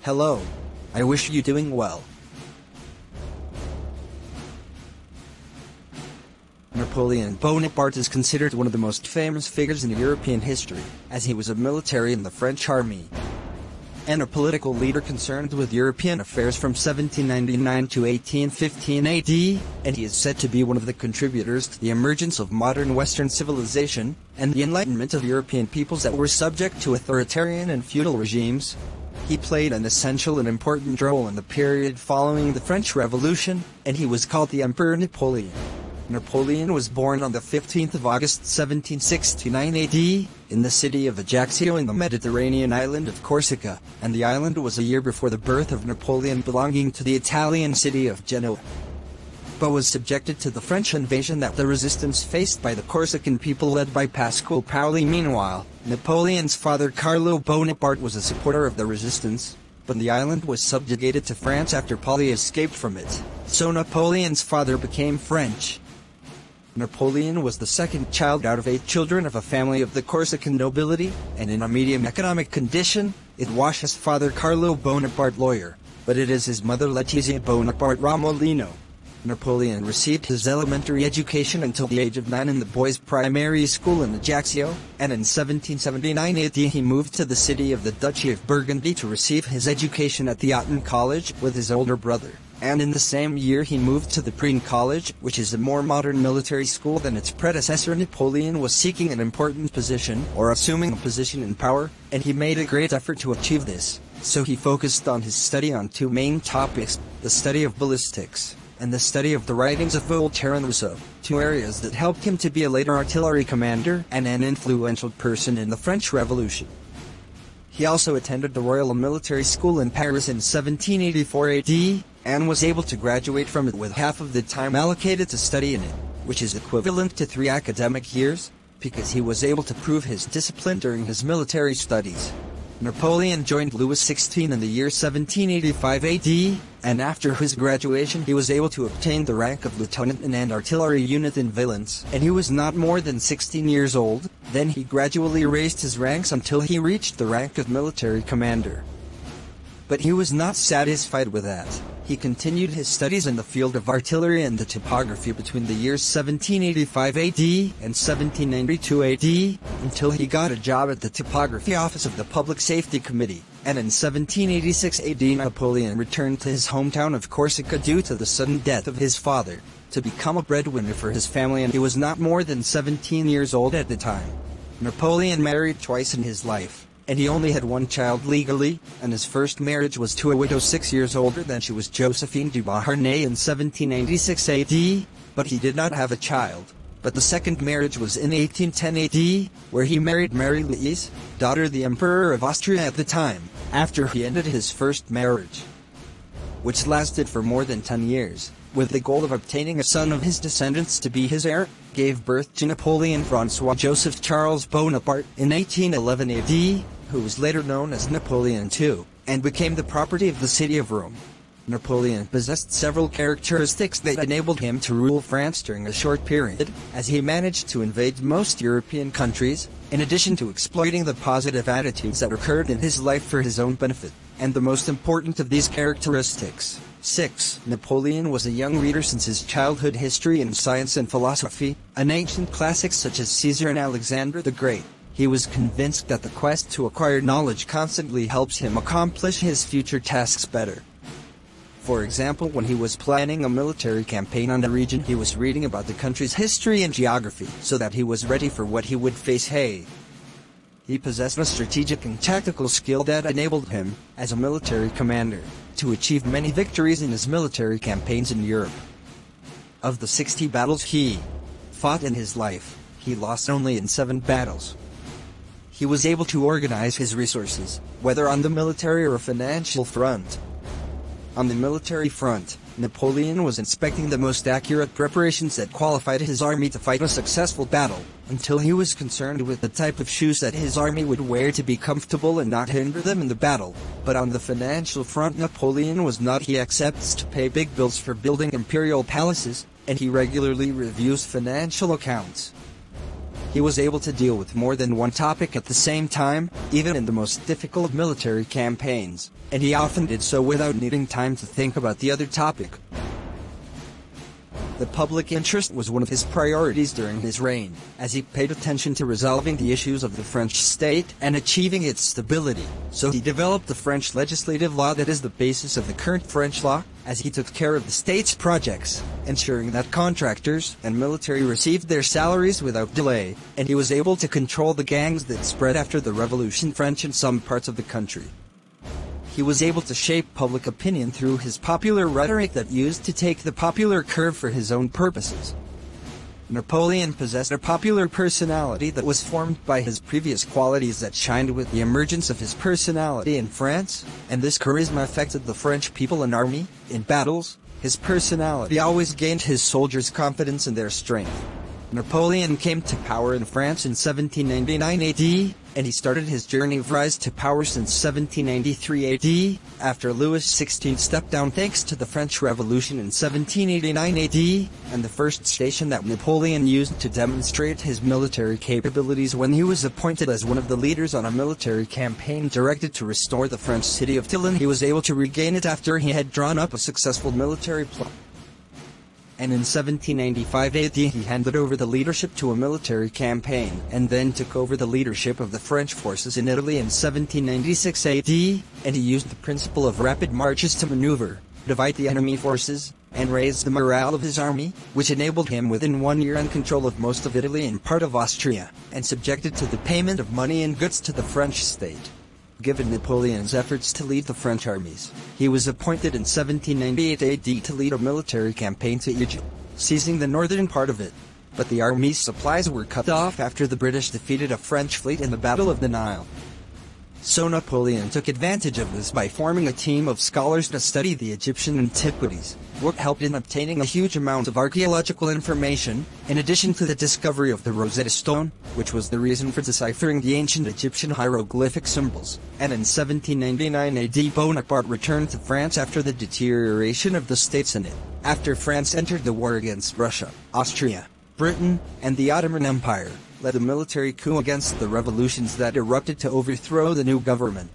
Hello. I wish you doing well. Napoleon Bonaparte is considered one of the most famous figures in European history, as he was a military in the French army and a political leader concerned with European affairs from 1799 to 1815 AD, and he is said to be one of the contributors to the emergence of modern Western civilization and the enlightenment of European peoples that were subject to authoritarian and feudal regimes. He played an essential and important role in the period following the French Revolution, and he was called the Emperor Napoleon. Napoleon was born on the 15th of August 1769 AD, in the city of Ajaccio in the Mediterranean island of Corsica, and the island was a year before the birth of Napoleon, belonging to the Italian city of Genoa, but was subjected to the French invasion that the resistance faced by the Corsican people led by Pasquale Paoli. Meanwhile, Napoleon's father Carlo Bonaparte was a supporter of the resistance, but the island was subjugated to France after Paoli escaped from it, so Napoleon's father became French. Napoleon was the second child out of 8 children of a family of the Corsican nobility, and in a medium economic condition. It was his father Carlo Bonaparte, lawyer, but it is his mother Letizia Bonaparte Romolino. Napoleon received his elementary education until the age of 9 in the boys' primary school in Ajaccio, and in 1779 AD he moved to the city of the Duchy of Burgundy to receive his education at the Autun College with his older brother. And in the same year he moved to the Prien College, which is a more modern military school than its predecessor. Napoleon was seeking an important position, or assuming a position in power, and he made a great effort to achieve this, so he focused on his study on 2 main topics: the study of ballistics, and the study of the writings of Voltaire and Rousseau, 2 areas that helped him to be a later artillery commander and an influential person in the French Revolution. He also attended the Royal Military School in Paris in 1784 AD, and was able to graduate from it with half of the time allocated to study in it, which is equivalent to 3 academic years, because he was able to prove his discipline during his military studies. Napoleon joined Louis XVI in the year 1785 AD, and after his graduation he was able to obtain the rank of lieutenant in an artillery unit in Valence, and he was not more than 16 years old. Then he gradually raised his ranks until he reached the rank of military commander. But he was not satisfied with that. He continued his studies in the field of artillery and the topography between the years 1785 AD and 1792 AD, until he got a job at the Topography Office of the Public Safety Committee, and in 1786 AD Napoleon returned to his hometown of Corsica due to the sudden death of his father, to become a breadwinner for his family, and he was not more than 17 years old at the time. Napoleon married twice in his life, and he only had 1 child legally, and his first marriage was to a widow 6 years older than she was, Josephine du Beauharnais, in 1796 AD, but he did not have a child. But the second marriage was in 1810 AD, where he married Marie-Louise, daughter of the Emperor of Austria at the time, after he ended his first marriage, which lasted for more than 10 years, with the goal of obtaining a son of his descendants to be his heir, gave birth to Napoleon Francois Joseph Charles Bonaparte in 1811 AD, who was later known as Napoleon II, and became the property of the city of Rome. Napoleon possessed several characteristics that enabled him to rule France during a short period, as he managed to invade most European countries, in addition to exploiting the positive attitudes that occurred in his life for his own benefit. And the most important of these characteristics: 6. Napoleon was a young reader since his childhood. History and science and philosophy, and ancient classics such as Caesar and Alexander the Great. He was convinced that the quest to acquire knowledge constantly helps him accomplish his future tasks better. For example, when he was planning a military campaign on a region, he was reading about the country's history and geography, so that he was ready for what he would face. He possessed a strategic and tactical skill that enabled him, as a military commander, to achieve many victories in his military campaigns in Europe. Of the 60 battles he fought in his life, he lost only in 7 battles. He was able to organize his resources, whether on the military or financial front. On the military front, Napoleon was inspecting the most accurate preparations that qualified his army to fight a successful battle, until he was concerned with the type of shoes that his army would wear to be comfortable and not hinder them in the battle. But on the financial front, Napoleon was not. He accepts to pay big bills for building imperial palaces, and he regularly reviews financial accounts. He was able to deal with more than one topic at the same time, even in the most difficult military campaigns, and he often did so without needing time to think about the other topic. The public interest was one of his priorities during his reign, as he paid attention to resolving the issues of the French state and achieving its stability. So he developed the French legislative law that is the basis of the current French law, as he took care of the state's projects, ensuring that contractors and military received their salaries without delay, and he was able to control the gangs that spread after the Revolution French in some parts of the country. He was able to shape public opinion through his popular rhetoric that used to take the popular curve for his own purposes. Napoleon possessed a popular personality that was formed by his previous qualities that shined with the emergence of his personality in France, and this charisma affected the French people and army. In battles, his personality always gained his soldiers' confidence in their strength. Napoleon came to power in France in 1799 AD, and he started his journey of rise to power since 1793 AD, after Louis XVI stepped down thanks to the French Revolution in 1789 AD, and the first station that Napoleon used to demonstrate his military capabilities when he was appointed as one of the leaders on a military campaign directed to restore the French city of Toulon. He was able to regain it after he had drawn up a successful military plan. And in 1795 AD he handed over the leadership to a military campaign, and then took over the leadership of the French forces in Italy in 1796 AD, and he used the principle of rapid marches to maneuver, divide the enemy forces, and raise the morale of his army, which enabled him within 1 year in control of most of Italy and part of Austria, and subjected to the payment of money and goods to the French state. Given Napoleon's efforts to lead the French armies, he was appointed in 1798 AD to lead a military campaign to Egypt, seizing the northern part of it. But the army's supplies were cut off after the British defeated a French fleet in the Battle of the Nile. So Napoleon took advantage of this by forming a team of scholars to study the Egyptian antiquities, what helped in obtaining a huge amount of archaeological information, in addition to the discovery of the Rosetta Stone, which was the reason for deciphering the ancient Egyptian hieroglyphic symbols. And in 1799 AD Bonaparte returned to France after the deterioration of the states in it, after France entered the war against Russia, Austria, Britain, and the Ottoman Empire, led a military coup against the revolutions that erupted to overthrow the new government,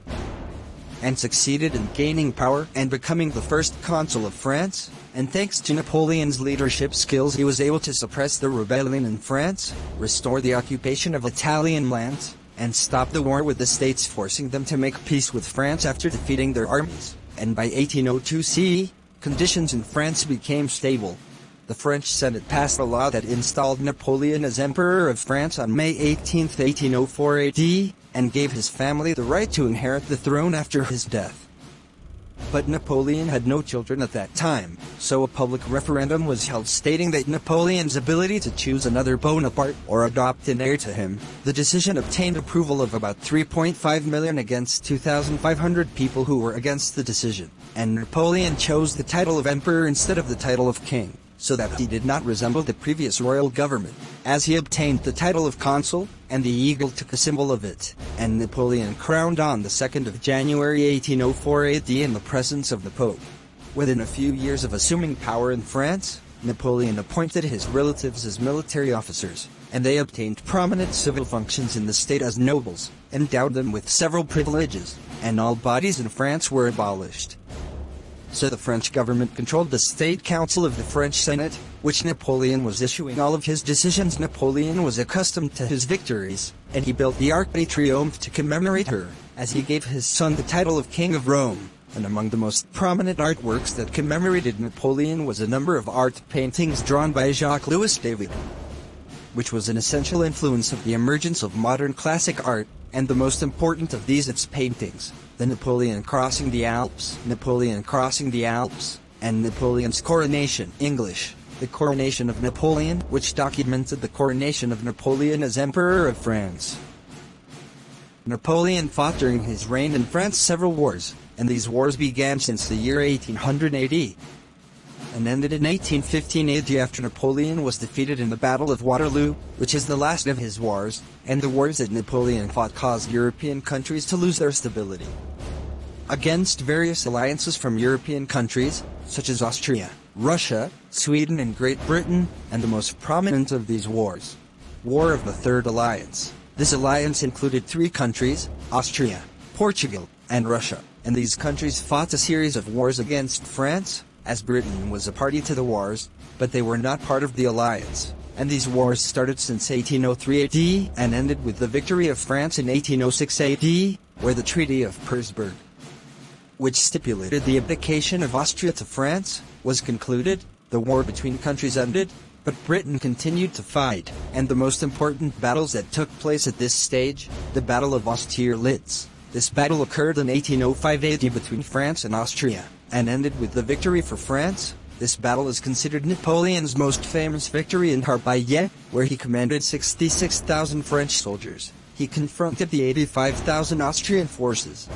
and succeeded in gaining power and becoming the first consul of France, and thanks to Napoleon's leadership skills he was able to suppress the rebellion in France, restore the occupation of Italian lands, and stop the war with the states, forcing them to make peace with France after defeating their armies. And by 1802 CE, conditions in France became stable. The French Senate passed a law that installed Napoleon as Emperor of France on May 18, 1804 AD, and gave his family the right to inherit the throne after his death. But Napoleon had no children at that time, so a public referendum was held stating that Napoleon's ability to choose another Bonaparte or adopt an heir to him. The decision obtained approval of about 3.5 million against 2,500 people who were against the decision, and Napoleon chose the title of Emperor instead of the title of King, so that he did not resemble the previous royal government, as he obtained the title of consul, and the eagle took a symbol of it, and Napoleon crowned on the 2nd of January 1804 AD in the presence of the Pope. Within a few years of assuming power in France, Napoleon appointed his relatives as military officers, and they obtained prominent civil functions in the state as nobles, endowed them with several privileges, and all bodies in France were abolished. So the French government controlled the State Council of the French Senate, which Napoleon was issuing all of his decisions. Napoleon was accustomed to his victories, and he built the Arc de Triomphe to commemorate her, as he gave his son the title of King of Rome. And among the most prominent artworks that commemorated Napoleon was a number of art paintings drawn by Jacques-Louis David, which was an essential influence of the emergence of modern classic art, and the most important of these its paintings, the Napoleon Crossing the Alps, and Napoleon's Coronation, English, the Coronation of Napoleon, which documented the coronation of Napoleon as Emperor of France. Napoleon fought during his reign in France several wars, and these wars began since the year 1800 AD, and ended in 1815 AD after Napoleon was defeated in the Battle of Waterloo, which is the last of his wars, and the wars that Napoleon fought caused European countries to lose their stability against various alliances from European countries, such as Austria, Russia, Sweden and Great Britain, and the most prominent of these wars War of the Third Alliance. This alliance included 3 countries, Austria, Portugal, and Russia, and these countries fought a series of wars against France, as Britain was a party to the wars, but they were not part of the alliance, and these wars started since 1803 AD and ended with the victory of France in 1806 AD, where the Treaty of Petersburg, which stipulated the abdication of Austria to France, was concluded. The war between countries ended, but Britain continued to fight, and the most important battles that took place at this stage, the Battle of Austerlitz. This battle occurred in 1805 AD between France and Austria, and ended with the victory for France. This battle is considered Napoleon's most famous victory in Harbiye, where he commanded 66,000 French soldiers. He confronted the 85,000 Austrian forces,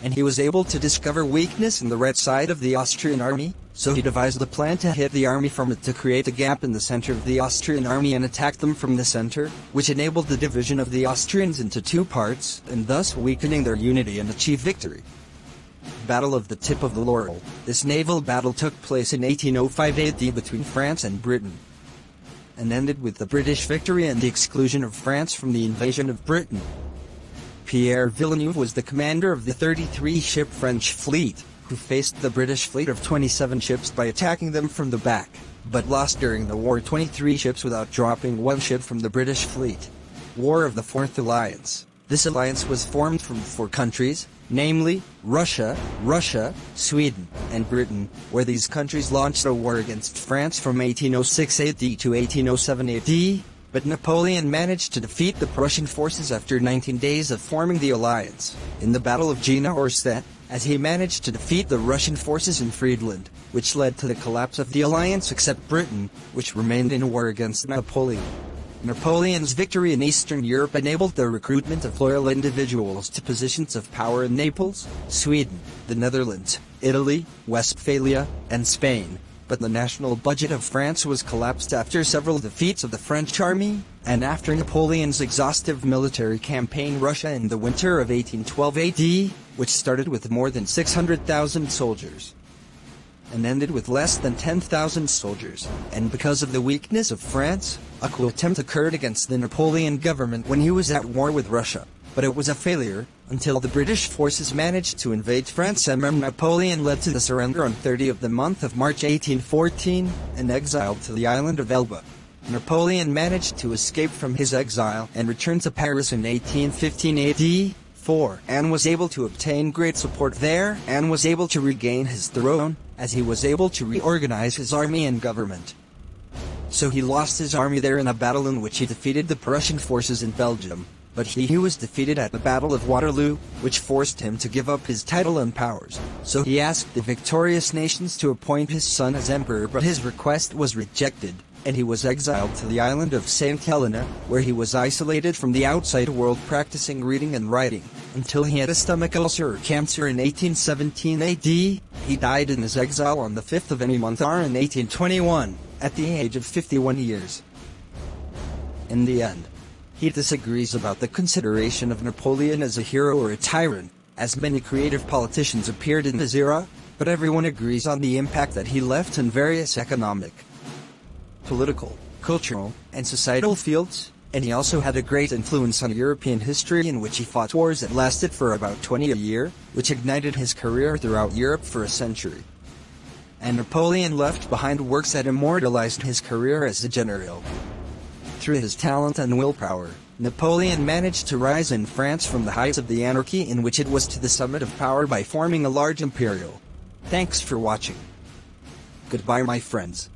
and he was able to discover weakness in the right side of the Austrian army, so he devised a plan to hit the army from it to create a gap in the center of the Austrian army and attack them from the center, which enabled the division of the Austrians into 2 parts, and thus weakening their unity and achieve victory. Battle of the Tip of the Laurel. This naval battle took place in 1805 AD between France and Britain, and ended with the British victory and the exclusion of France from the invasion of Britain. Pierre Villeneuve was the commander of the 33-ship French fleet, who faced the British fleet of 27 ships by attacking them from the back, but lost during the war 23 ships without dropping 1 ship from the British fleet. War of the Fourth Alliance. This alliance was formed from 4 countries, namely, Russia, Sweden, and Britain, where these countries launched a war against France from 1806 AD to 1807 AD, but Napoleon managed to defeat the Prussian forces after 19 days of forming the alliance, in the Battle of Jena Orset, as he managed to defeat the Russian forces in Friedland, which led to the collapse of the alliance except Britain, which remained in a war against Napoleon. Napoleon's victory in Eastern Europe enabled the recruitment of loyal individuals to positions of power in Naples, Sweden, the Netherlands, Italy, Westphalia, and Spain, but the national budget of France was collapsed after several defeats of the French army, and after Napoleon's exhaustive military campaign Russia in the winter of 1812 AD, which started with more than 600,000 soldiers, and ended with less than 10,000 soldiers, and because of the weakness of France, a coup attempt occurred against the Napoleon government when he was at war with Russia, but it was a failure, until the British forces managed to invade France and Napoleon led to the surrender on 30 of the month of March 1814, and exiled to the island of Elba. Napoleon managed to escape from his exile and returned to Paris in 1815 AD, and was able to obtain great support there and was able to regain his throne, as he was able to reorganize his army and government. So he lost his army there in a battle in which he defeated the Prussian forces in Belgium, but he was defeated at the Battle of Waterloo, which forced him to give up his title and powers. So he asked the victorious nations to appoint his son as emperor, but his request was rejected, and he was exiled to the island of St. Helena, where he was isolated from the outside world practicing reading and writing, until he had a stomach ulcer or cancer in 1817 AD. He died in his exile on the 5th of any month R in 1821, at the age of 51 years. In the end, he disagrees about the consideration of Napoleon as a hero or a tyrant, as many creative politicians appeared in his era, but everyone agrees on the impact that he left in various economic, political, cultural, and societal fields, and he also had a great influence on European history in which he fought wars that lasted for about 20 a year, which ignited his career throughout Europe for a century. And Napoleon left behind works that immortalized his career as a general. Through his talent and willpower, Napoleon managed to rise in France from the heights of the anarchy in which it was to the summit of power by forming a large imperial. Thanks for watching. Goodbye, my friends.